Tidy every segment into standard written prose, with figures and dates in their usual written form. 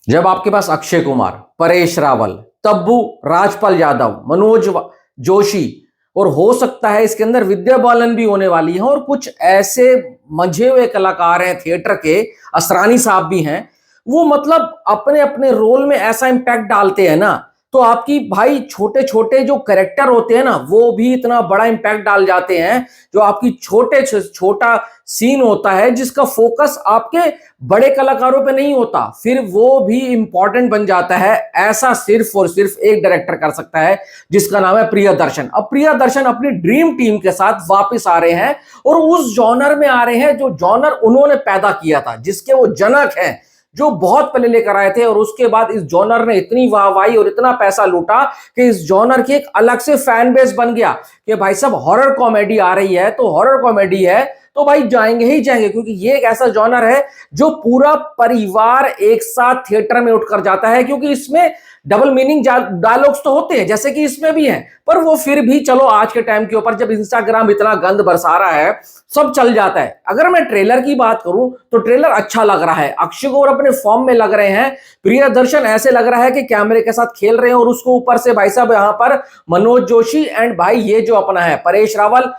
जब आपके पास अक्षय कुमार, परेश रावल, तब्बू, राजपाल यादव, जोशी और हो सकता है इसके अंदर विद्या बालन भी होने वाली है और कुछ ऐसे मंझे हुए कलाकार हैं थिएटर के, असरानी साहब भी हैं, वो मतलब अपने अपने रोल में ऐसा इंपैक्ट डालते हैं ना, तो आपकी भाई छोटे छोटे जो करेक्टर होते हैं ना वो भी इतना बड़ा इंपैक्ट डाल जाते हैं। जो आपकी छोटा सीन होता है जिसका फोकस आपके बड़े कलाकारों पे नहीं होता, फिर वो भी इंपॉर्टेंट बन जाता है। ऐसा सिर्फ और सिर्फ एक डायरेक्टर कर सकता है जिसका नाम है प्रियदर्शन। अब प्रियदर्शन अपनी ड्रीम टीम के साथ वापस आ रहे हैं और उस जॉनर में आ रहे हैं जो जॉनर उन्होंने पैदा किया था, जिसके वो जनक हैं, जो बहुत पहले लेकर आए थे। और उसके बाद इस जॉनर ने इतनी वाहवाही और इतना पैसा लूटा कि इस जॉनर की एक अलग से फैन बेस बन गया कि भाई साहब हॉरर कॉमेडी आ रही है तो हॉरर कॉमेडी है तो भाई जाएंगे ही जाएंगे, क्योंकि ये एक ऐसा जॉनर है जो पूरा परिवार एक साथ थिएटर में उठकर जाता है। क्योंकि इसमें डबल मीनिंग डायलॉग्स तो होते हैं जैसे कि इसमें भी हैं, पर वो फिर भी चलो आज के टाइम के ऊपर जब इंस्टाग्राम इतना गंद बरसा रहा है सब चल जाता है। अगर मैं ट्रेलर की बात करूं तो ट्रेलर अच्छा लग रहा है, अक्षय कुमार अपने फॉर्म में लग रहे हैं, प्रियदर्शन ऐसे लग रहा है कि कैमरे के साथ खेल रहे हैं, और उसको ऊपर से भाई साहब यहां पर मनोज जोशी एंड भाई ये जो अपना है परेश रावल,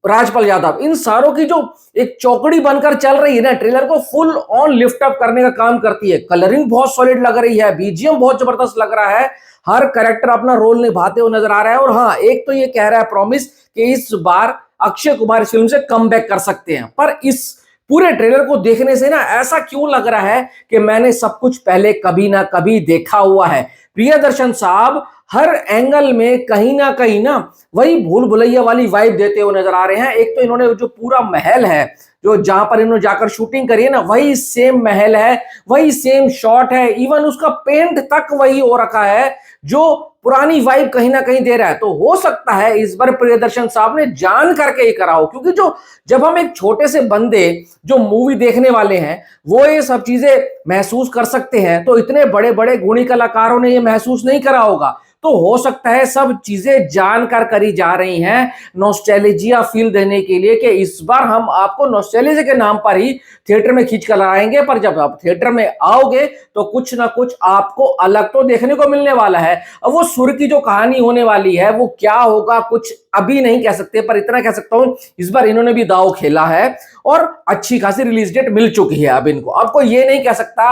राजपाल यादव, इन सारों की जो एक चौकड़ी बनकर चल रही है ना, ट्रेलर को फुल ऑन लिफ्ट अप करने का काम करती है। कलरिंग बहुत सॉलिड लग रही है, बीजीएम बहुत जबरदस्त लग रहा है, हर कैरेक्टर अपना रोल निभाते हुए नजर आ रहा है। और हाँ, एक तो ये कह रहा है प्रॉमिस कि इस बार अक्षय कुमार इस फिल्म से कमबैक कर सकते हैं। पर इस पूरे ट्रेलर को देखने से ना ऐसा क्यों लग रहा है कि मैंने सब कुछ पहले कभी ना कभी देखा हुआ है। प्रियदर्शन साहब हर एंगल में कहीं ना वही भूल भुलैया वाली वाइब देते हुए नजर आ रहे हैं। एक तो इन्होंने जो पूरा महल है, जो जहां पर इन्होंने जाकर शूटिंग करी है ना, वही सेम महल है, वही सेम शॉट है, इवन उसका पेंट तक वही हो रखा है जो पुरानी वाइब कहीं ना कहीं दे रहा है। तो हो सकता है इस बार प्रियदर्शन साहब ने जान करके ही करा हो, क्योंकि जो जब हम एक छोटे से बंदे जो मूवी देखने वाले हैं वो ये सब चीजें महसूस कर सकते हैं, तो इतने बड़े बड़े गुणी कलाकारों ने ये महसूस नहीं करा होगा। तो हो सकता है सब चीजें जानकर करी जा रही हैं नॉस्टैल्जिया फील देने के लिए, कि इस बार हम आपको नॉस्टैल्जिया के नाम पर ही थिएटर में खींच कर लाएंगे। पर जब आप थिएटर में आओगे तो कुछ ना कुछ आपको अलग तो देखने को मिलने वाला है। अब वो सुर की जो कहानी होने वाली है वो क्या होगा कुछ अभी नहीं कह सकते, पर इतना कह सकता हूं इस बार इन्होंने भी दांव खेला है और अच्छी खासी रिलीज डेट मिल चुकी है। अब इनको अब कोई ये नहीं कह सकता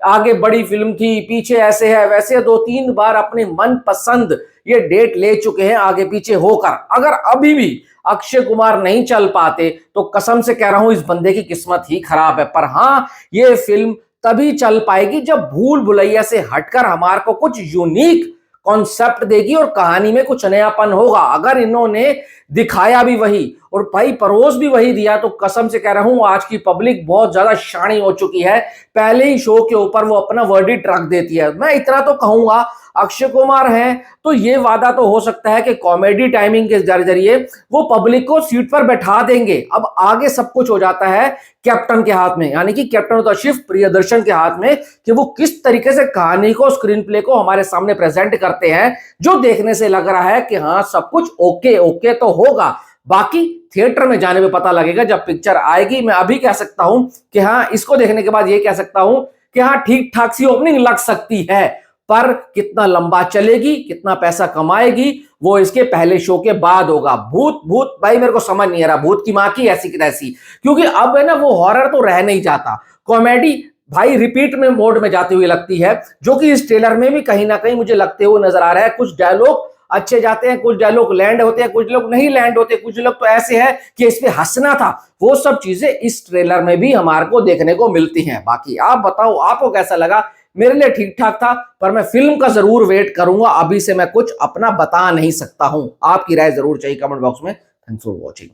आगे बड़ी फिल्म थी, पीछे ऐसे है वैसे, 2-3 बार अपने मन पसंद ये डेट ले चुके हैं आगे पीछे होकर। अगर अभी भी अक्षय कुमार नहीं चल पाते तो कसम से कह रहा हूं इस बंदे की किस्मत ही खराब है। पर हां, ये फिल्म तभी चल पाएगी जब भूल भुलैया से हटकर हमारे को कुछ यूनिक कॉन्सेप्ट देगी और कहानी में कुछ नयापन होगा। अगर इन्होंने दिखाया भी वही और भाई परोस भी वही दिया तो कसम से कह रहा हूं आज की पब्लिक बहुत ज्यादा शानी हो चुकी है, पहले ही शो के ऊपर वो अपना वर्डिक्ट रख देती है। मैं इतना तो कहूंगा अक्षय कुमार हैं तो ये वादा तो हो सकता है कि कॉमेडी टाइमिंग के जरिए वो पब्लिक को सीट पर बैठा देंगे। अब आगे सब कुछ हो जाता है कैप्टन के हाथ में, यानी कि captain of the ship Priyadarshan के हाथ में, कि वो किस तरीके से कहानी को, स्क्रीन प्ले को हमारे सामने प्रेजेंट करते हैं, जो देखने से लग रहा है कि हाँ सब कुछ ओके ओके तो होगा। बाकी थिएटर में जाने में पता लगेगा जब पिक्चर आएगी। मैं अभी कह सकता हूं कि हाँ, इसको देखने के बाद ये कह सकता हूं कि हाँ ठीक ठाक सी ओपनिंग लग सकती है, पर कितना लंबा चलेगी, कितना पैसा कमाएगी, वो इसके पहले शो के बाद होगा। भूत भूत भाई मेरे को समझ नहीं आ रहा, भूत की मां की ऐसी की तैसी, क्योंकि अब है ना वो हॉरर तो रह नहीं जाता, कॉमेडी भाई रिपीट में मोड में जाती हुई लगती है, जो कि इस ट्रेलर में भी कहीं ना कहीं मुझे लगते हुए नजर आ रहा है। कुछ डायलॉग अच्छे जाते हैं, कुछ डायलॉग लैंड होते हैं, कुछ लोग नहीं लैंड होते, कुछ लोग तो ऐसे हैं कि इस पे हंसना था। वो सब चीजें इस ट्रेलर में भी हमारे को देखने को मिलती हैं। बाकी आप बताओ आपको कैसा लगा। मेरे लिए ठीक ठाक था, पर मैं फिल्म का जरूर वेट करूंगा, अभी से मैं कुछ अपना बता नहीं सकता हूं। आपकी राय जरूर चाहिए कमेंट बॉक्स में। Thanks for watching.